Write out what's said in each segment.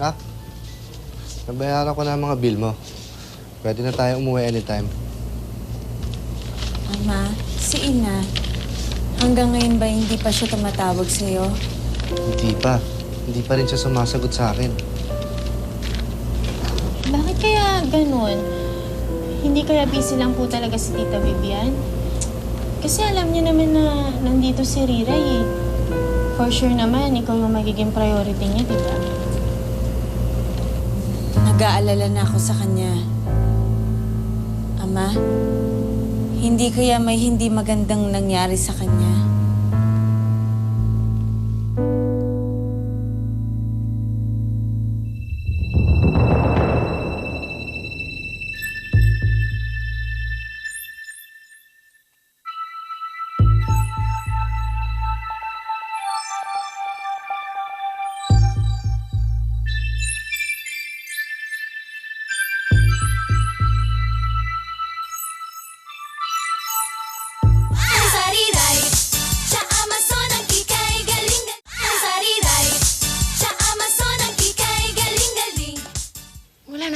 Ha? Nabayaran ko na ang mga bill mo. Pwede na tayo umuwi anytime. Ama, si Ina, hanggang ngayon ba hindi pa siya tumatawag sa'yo? Hindi pa. Hindi pa rin siya sumasagot sa akin. Bakit kaya ganun? Hindi kaya busy lang po talaga si Tita Vivian? Kasi alam niya naman na nandito si Riray eh. For sure naman, ikaw yung magiging priority niya, di ba? Nag-aalala na ako sa kanya. Ama, hindi kaya may hindi magandang nangyari sa kanya?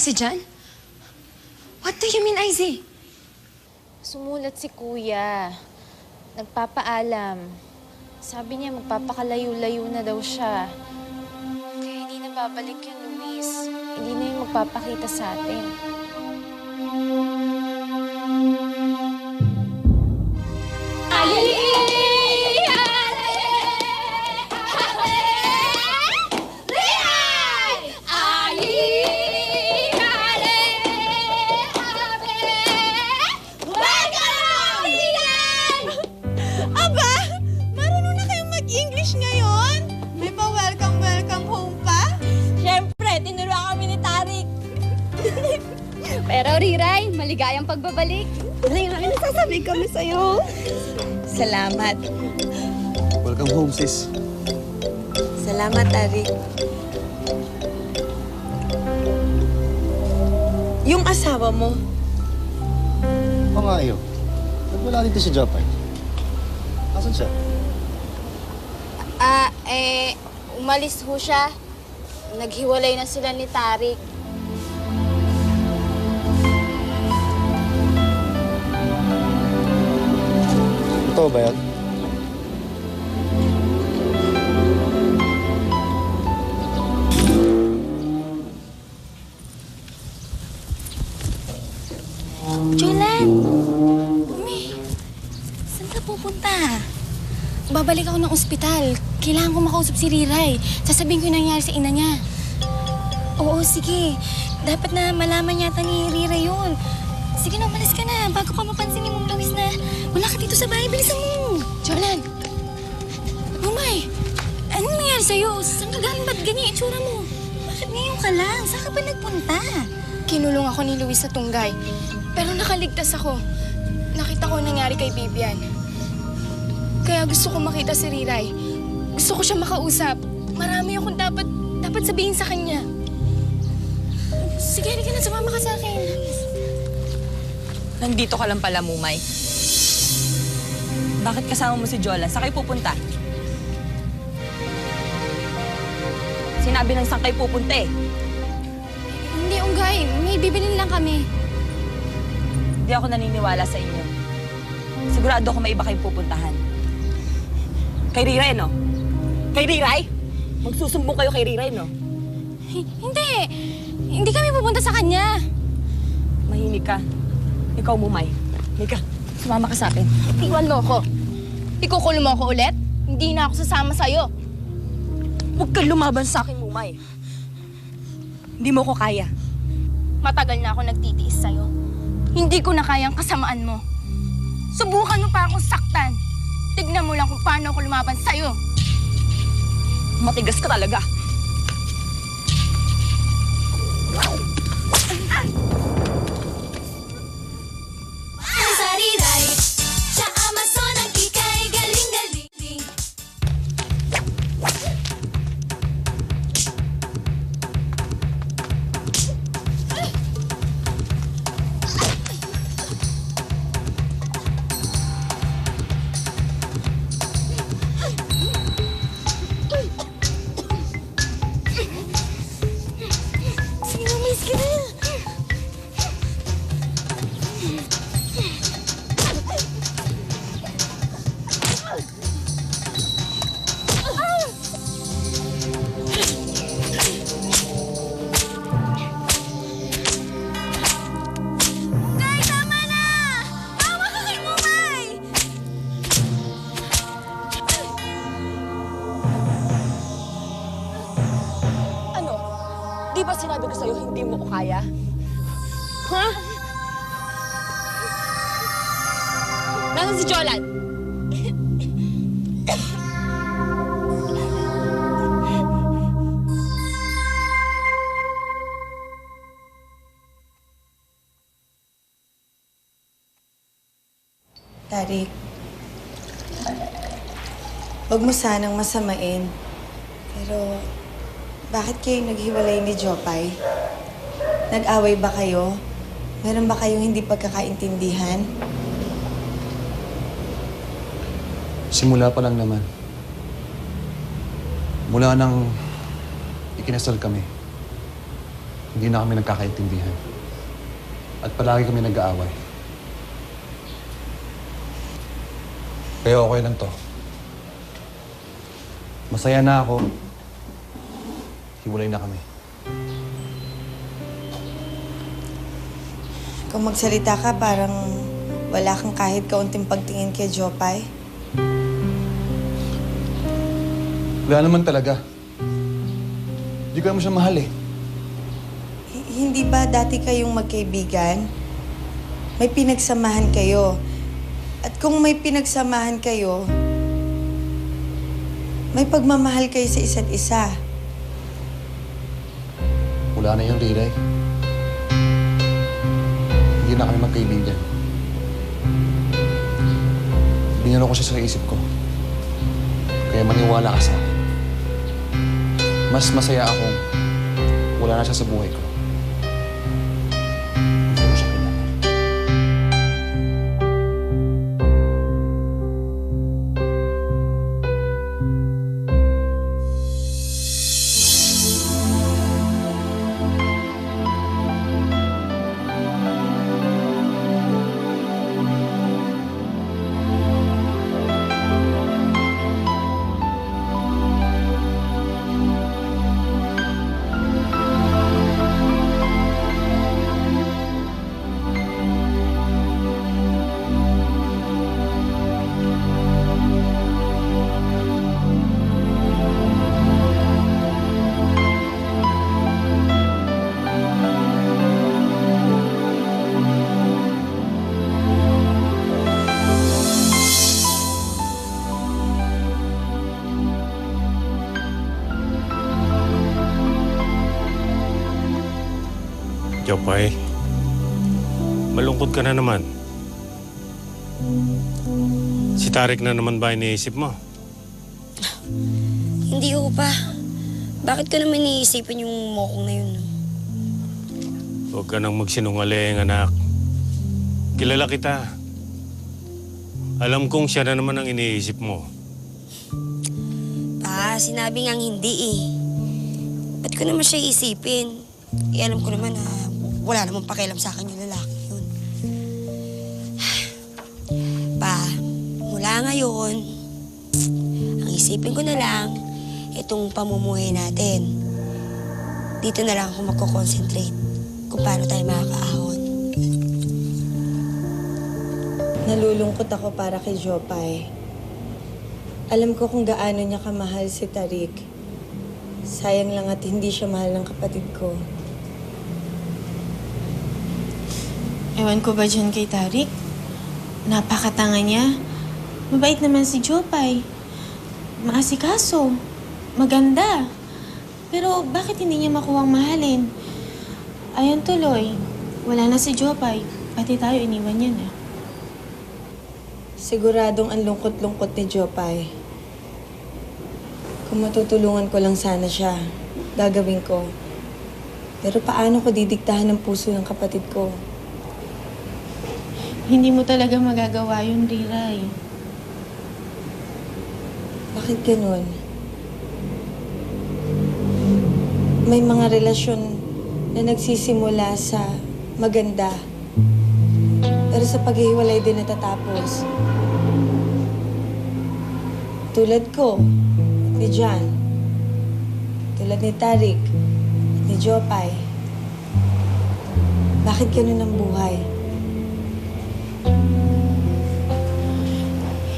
Si John? What do you mean, Izzy? Sumulat si Kuya. Nagpapaalam. Sabi niya magpapakalayo-layo na daw siya. Kaya hindi na babalik yun, Luis. Hindi na yung magpapakita sa atin. Pero Riray, maligayang pagbabalik. Riray, nasasabi kami sa'yo. Salamat. Welcome home, sis. Salamat, Ari. Yung asawa mo, Oo nga yun. Ba't wala dito si Japay? Asan siya? Umalis ho siya. Naghiwalay na sila ni Tarik. Totoo ba yan? Jolan! Umi, saan ka pupunta? Babalik ako ng ospital. Kailangan ko makausap si Riray. Sasabihin ko yung nangyari sa ina niya. Oo, sige. Dapat na malaman yata ni Riray yun. Sige na, umalis ka na. Bago pa mapansin ni Mong Luis na wala ka dito sa bahay. Bilisan mo! Jolan! Umay! Anong nangyari sa'yo? Saan ka galing? Ba't ganyan yung itsura mo? Bakit ngayon ka lang? Saan ka ba nagpunta? Kinulong ako ni Luis sa Tunggay. Pero nakaligtas ako. Nakita ko ang nangyari kay Vivian. Kaya gusto ko makita si Riray. Gusto ko siya makausap. Marami akong dapat sabihin sa kanya. Sige, halika na. Sumama ka sa akin. Nandito ka lang pala, Mumay. Bakit kasama mo si Jolan? Saan kayo pupunta? Sinabi ng saan kayo pupunta eh. Hindi, Unggay. May bibilin lang kami. Hindi ako naniniwala sa inyo. Sigurado ako may iba kayong pupuntahan. Kay Riray, no? Kay Riray? Magsusumbong kayo kay Riray, no? Hindi. Hindi kami pupunta sa kanya. Mahinig ka. Ikaw, Mumay. Mika, sumama ka sa akin. Iwan mo ako. Ikukulong mo ako ulit? Hindi na ako sasama sa'yo. Huwag kang lumaban sa akin, Mumay. Hindi mo ko kaya. Matagal na ako nagtitiis sa'yo. Hindi ko na kayang kasamaan mo. Subukan mo pa akong saktan. Tignan mo lang kung paano ako lumaban sa'yo. Matigas ka talaga. Di ba sinabi ko sa'yo, hindi mo ko kaya? Ha? Nasaan si Jolan? Tarik, huwag mo sanang masamain. Pero, bakit kayo naghiwalay ni Jopay? Nag-away ba kayo? Meron ba kayong hindi pagkakaintindihan? Simula pa lang naman. Mula nang ikinasal kami, hindi na kami nagkakaintindihan. At palagi kami nag-aaway. Kaya okay lang to. Masaya na ako. Hiwalay na kami. Kung magsalita ka, parang wala kang kahit kaunting pagtingin kay Jopay. Wala naman talaga. Hindi ko naman siya mahal eh. Hindi ba dati kayong magkaibigan? May pinagsamahan kayo. At kung may pinagsamahan kayo, may pagmamahal kayo sa isa't isa. Wala na yung Riray. Hindi na kami magkaibigan. Binalo ko siya sa isip ko. Kaya maniwala ka sa akin. Mas masaya akong wala na siya sa buhay ko. Hindi ko siya kailangan. Jopay, malungkot ka na naman. Si Tarik na naman ba iniisip mo? Hindi ko pa. Bakit ko naman iniisipin yung mokong na yun? Huwag ka nang magsinungaling, anak. Kilala kita. Alam kong siya na naman ang iniisip mo. Pa, sinabi ngang hindi eh. Ba't ko naman siya isipin? Eh, alam ko naman na wala namang pakialam sa akin yung lalaki yun. Pa, mula ngayon, ang isipin ko na lang, itong pamumuhay natin. Dito na lang ako magko-concentrate kung paano tayo makakaahon. Nalulungkot ako para kay Jopay. Alam ko kung gaano niya kamahal si Tarik. Sayang lang at hindi siya mahal ng kapatid ko. Ewan ko ba dyan kay Tarik? Napakatanga niya. Mabait naman si Jopay. Maasikaso. Maganda. Pero bakit hindi niya makuwang mahalin? Ayan tuloy. Wala na si Jopay. Pati tayo iniwan niya na. Siguradong ang lungkot-lungkot ni Jopay. Kung matutulungan ko lang sana siya, gagawin ko. Pero paano ko didiktahan ng puso ng kapatid ko? Hindi mo talaga magagawa yun, Riray. Bakit ganun? May mga relasyon na nagsisimula sa maganda. Pero sa paghihiwalay din natatapos. Tulad ko, ni Jan. Tulad ni Tarik, ni Jopay. Bakit ganun ang buhay?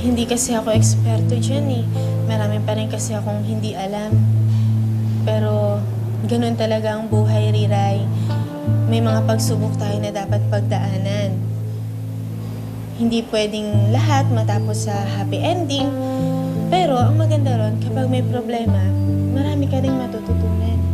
Hindi kasi ako eksperto dyan eh. Marami pa rin kasi akong hindi alam. Pero Ganun talaga ang buhay, Riray. May mga pagsubok tayo na dapat pagdaanan. Hindi pwedeng lahat matapos sa happy ending. Pero ang maganda ron, kapag may problema, marami ka rin matututunan.